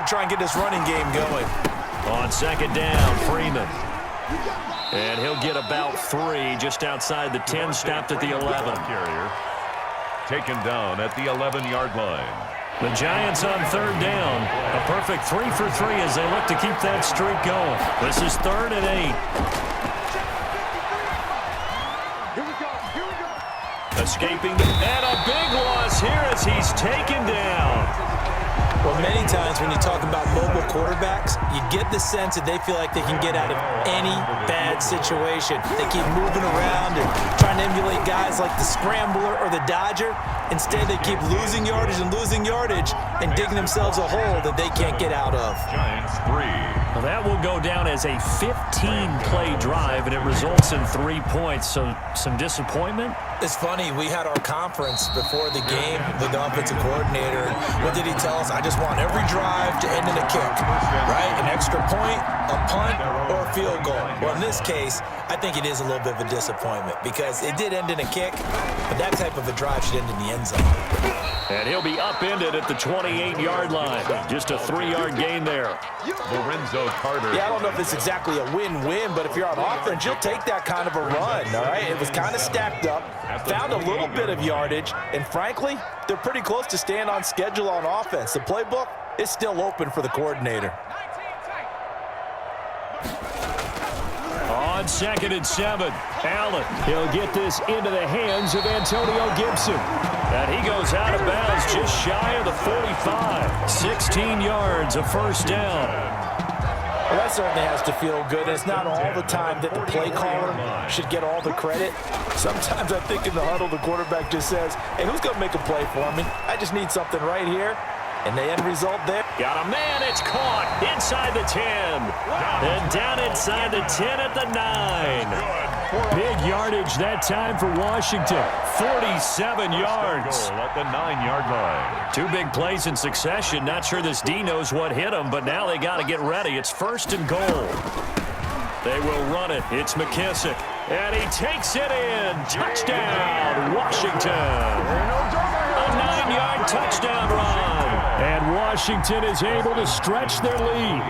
to try and get this running game going. On second down, Freeman. And he'll get about 3 just outside the 10, stopped at the 11. Carrier taken down at the 11-yard line. The Giants on third down. A perfect 3 for 3 as they look to keep that streak going. This is 3rd and 8. Escaping, and a big loss here as he's taken down. Well, many times when you talk about mobile quarterbacks, you get the sense that they feel like they can get out of any bad situation. They keep moving around and trying to emulate guys like the Scrambler or the Dodger. Instead, they keep losing yardage and digging themselves a hole that they can't get out of. Giants 3. Well, that will go down as a 15-play drive, and it results in 3 points. So some disappointment? It's funny, we had our conference before the game with the offensive coordinator. What did he tell us? I just want every drive to end in a kick, right? An extra point, a punt, or a field goal. Well, in this case, I think it is a little bit of a disappointment because it did end in a kick, but that type of a drive should end in the end zone. And he'll be upended at the 28-yard line. Just a 3-yard gain there. Lorenzo Carter. Yeah, I don't know if it's exactly a win-win, but if you're on offense, you'll take that kind of a run, all right? It was kind of stacked up, found a little bit of yardage, and frankly, they're pretty close to staying on schedule on offense. The playbook is still open for the coordinator. On 2nd and 7, Allen. He'll get this into the hands of Antonio Gibson. And he goes out of bounds just shy of the 45. 16 yards, a first down. Well, that certainly has to feel good. It's not all the time that the play caller should get all the credit. Sometimes I think in the huddle, the quarterback just says, hey, who's going to make a play for me? I just need something right here. And the end result there. Got a man, it's caught inside the 10. And down inside the 10 at the 9. Big yardage that time for Washington. 47 yards. At the 9-yard line. 2 big plays in succession. Not sure this D knows what hit him, but now they got to get ready. It's 1st and goal. They will run it. It's McKissick. And he takes it in. Touchdown, Washington. A 9-yard touchdown run. And Washington is able to stretch their lead.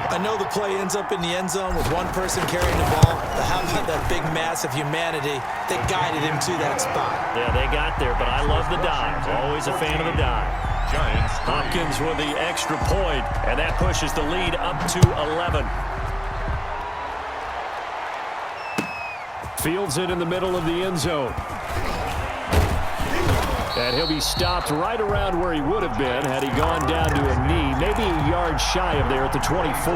I know the play ends up in the end zone with one person carrying the ball, but how about that big mass of humanity that guided him to that spot? Yeah, they got there, but I love the dive. Always a fan of the dive. Giants 3. Hopkins with the extra point, and that pushes the lead up to 11. Fields it in the middle of the end zone. And he'll be stopped right around where he would have been had he gone down to a knee, maybe a yard shy of there at the 24.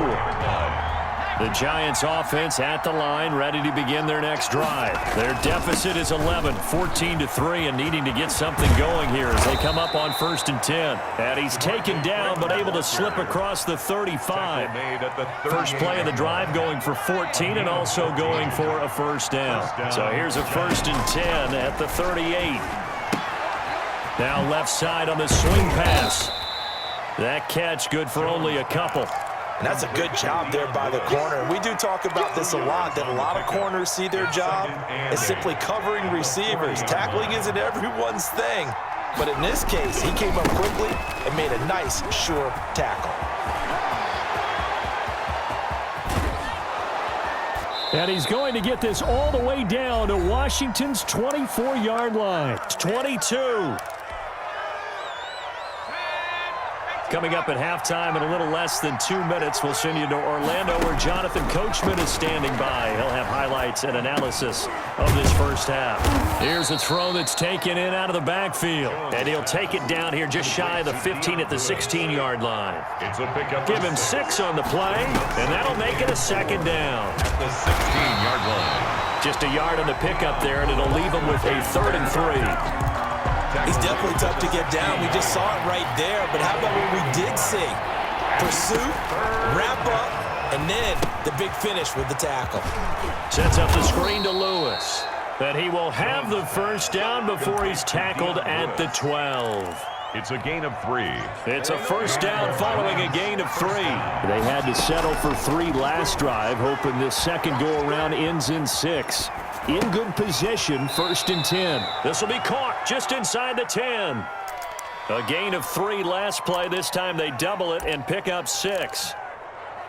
The Giants offense at the line, ready to begin their next drive. Their deficit is 11, 14-3, and needing to get something going here as they come up on 1st and 10. And he's taken down, but able to slip across the 35. First play of the drive going for 14 and also going for a first down. So here's a 1st and 10 at the 38. Now left side on the swing pass. That catch good for only a couple. And that's a good job there by the corner. We do talk about this a lot, that a lot of corners see their job as simply covering receivers. Tackling isn't everyone's thing. But in this case, he came up quickly and made a nice, sure tackle. And he's going to get this all the way down to Washington's 24-yard line. It's 22. Coming up at halftime in a little less than 2 minutes, we'll send you to Orlando where Jonathan Coachman is standing by. He'll have highlights and analysis of this first half. Here's a throw that's taken in out of the backfield. And he'll take it down here just shy of the 15 at the 16-yard line. It's a pickup. Give him 6 on the play, and that'll make it a 2nd down. At the 16-yard line. Just a yard on the pickup there, and it'll leave him with a 3rd and 3. He's definitely tough to get down. We just saw it right there. But how about what we did see? Pursuit, wrap up, and then the big finish with the tackle. Sets up the screen to Lewis. But he will have the first down before he's tackled at the 12. It's a gain of 3. It's a first down following a gain of 3. They had to settle for 3 last drive, hoping this second go-around ends in 6. In good position, 1st and 10. This will be caught just inside the 10. A gain of 3 last play. This time they double it and pick up 6.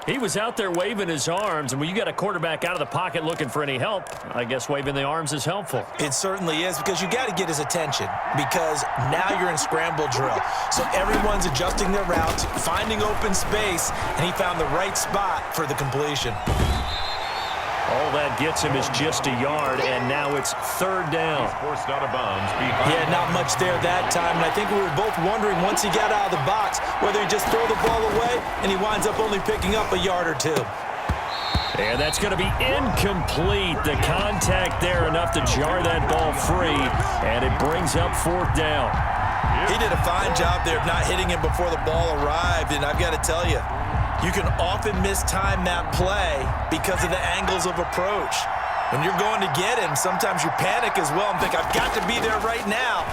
He was out there waving his arms, and when you got a quarterback out of the pocket looking for any help, I guess waving the arms is helpful. It certainly is, because you got to get his attention, because now you're in scramble drill. So everyone's adjusting their routes, finding open space, and he found the right spot for the completion. All that gets him is just a yard, and now it's 3rd down. He's forced out of bounds. Yeah, not much there that time, and I think we were both wondering once he got out of the box whether he just throw the ball away and he winds up only picking up a yard or 2. And that's going to be incomplete. The contact there enough to jar that ball free, and it brings up 4th down. He did a fine job there of not hitting him before the ball arrived, and I've got to tell you, you can often mistime that play because of the angles of approach. When you're going to get him, sometimes you panic as well and think, I've got to be there right now.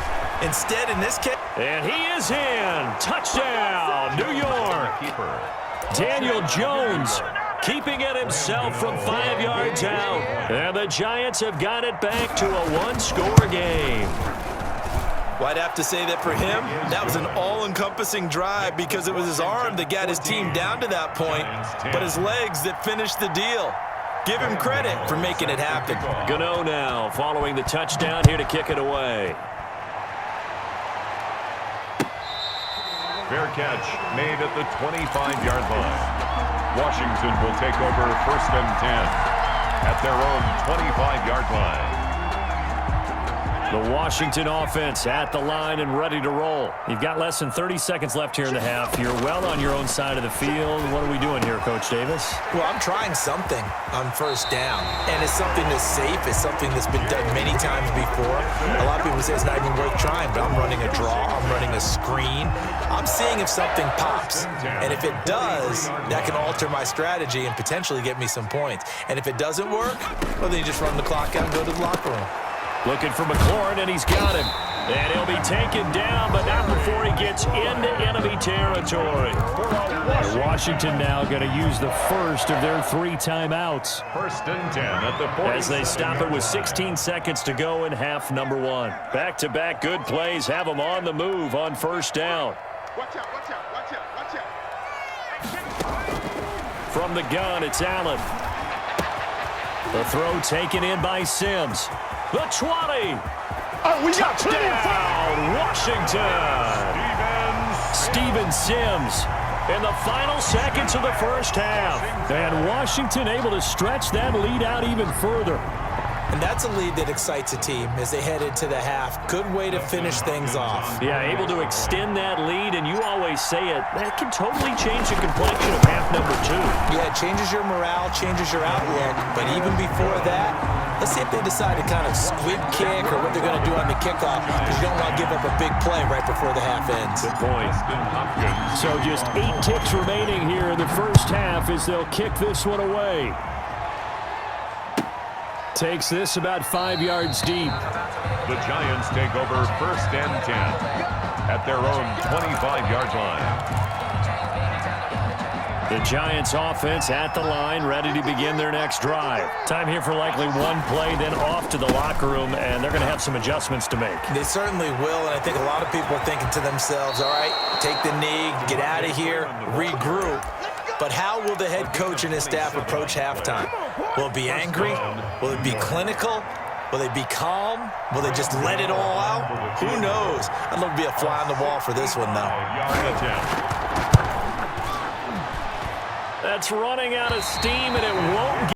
Instead, in this case... And he is in. Touchdown, New York. Daniel Jones keeping it himself from 5 yards out. And the Giants have got it back to a 1-score game. Well, I'd have to say that for him, that was an all-encompassing drive because it was his arm that got his team down to that point, but his legs that finished the deal. Give him credit for making it happen. Gano now following the touchdown here to kick it away. Fair catch made at the 25-yard line. Washington will take over 1st and 10 at their own 25-yard line. The Washington offense at the line and ready to roll. You've got less than 30 seconds left here in the half. You're well on your own side of the field. What are we doing here, Coach Davis? Well, I'm trying something on 1st down, and it's something that's safe. It's something that's been done many times before. A lot of people say it's not even worth trying, but I'm running a draw. I'm running a screen. I'm seeing if something pops, and if it does, that can alter my strategy and potentially get me some points. And if it doesn't work, well, then you just run the clock out and go to the locker room. Looking for McLaurin, and he's got him. And he'll be taken down, but not before he gets into enemy territory. Washington now going to use the first of their 3 timeouts. 1st and 10 at the 40. As they stop it with 16 seconds to go in half number 1. Back-to-back good plays have them on the move on 1st down. Watch out, watch out, watch out, watch out. From the gun, it's Allen. The throw taken in by Sims. The 20. Oh, we got touchdown, Washington. Steven Sims in the final seconds of the 1st half. And Washington able to stretch that lead out even further. And that's a lead that excites a team as they head into the half. Good way to finish things off. Yeah, able to extend that lead, and you always say it, that can totally change the complexion of half number 2. Yeah, it changes your morale, changes your outlook. But even before that, let's see if they decide to kind of squib kick or what they're going to do on the kickoff, because you don't want to give up a big play right before the half ends. Good point. So just 8 ticks remaining here in the 1st half as they'll kick this one away. Takes this about 5 yards deep. The Giants take over 1st and 10 at their own 25-yard line. The Giants offense at the line, ready to begin their next drive. Time here for likely 1 play, then off to the locker room, and they're going to have some adjustments to make. They certainly will, and I think a lot of people are thinking to themselves, all right, take the knee, get out of here, regroup. But how will the head coach and his staff approach halftime? Will it be angry? Will it be clinical? Will they be calm? Will they just let it all out? Who knows? I'd love to be a fly on the wall for this one, though. That's running out of steam, and it won't